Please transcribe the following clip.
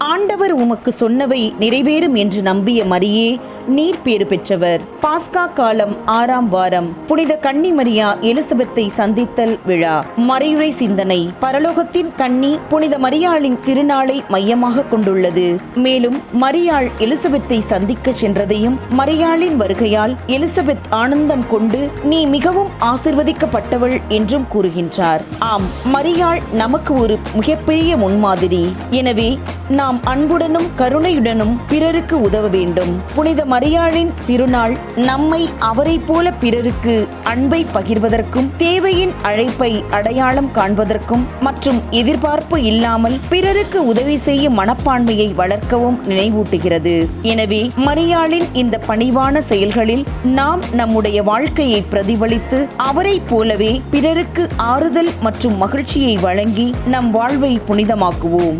ஆண்டவர் உமக்கு சொன்னவை நிறைவேறும் என்று நம்பிய மரியே நீர் பேறு பெற்றவர். பாஸ்கா காலம் 6ஆம் வாரம். புனித கன்னி மரியா எலிசபெத்தை சந்தித்தல் விழா. மறையுறை சிந்தனை. பரலோகத்தின் கன்னி புனித மரியாளின் திருநாளை மையமாக கொண்டுள்ளது. மேலும் மரியாள் எலிசபெத்தை சந்திக்க சென்றதையும் மரியாளின் வருகையால் எலிசபெத் ஆனந்தம் கொண்டு நீ மிகவும் ஆசிர்வதிக்கப்பட்டவள் என்றும் கூறுகின்றார். ஆம், மரியாள் நமக்கு ஒரு மிகப்பெரிய முன்மாதிரி. எனவே நாம் அன்புடனும் கருணையுடனும் பிறருக்கு உதவ வேண்டும். புனித மரியாளின் திருநாள் நம்மை அவரை போல பிறருக்கு அன்பை பகிர்வதற்கும் தேவையின் அழைப்பை அடையாளம் காண்பதற்கும் மற்றும் எதிர்பார்ப்பு இல்லாமல் பிறருக்கு உதவி செய்யும் மனப்பான்மையை வளர்க்கவும் நினைவூட்டுகிறது. எனவே மரியாளின் இந்த பணிவான செயல்களில் நாம் நம்முடைய வாழ்க்கையை பிரதிபலித்து அவரை போலவே பிறருக்கு ஆறுதல் மற்றும் மகிழ்ச்சியை வழங்கி நம் வாழ்வை புனிதமாக்குவோம்.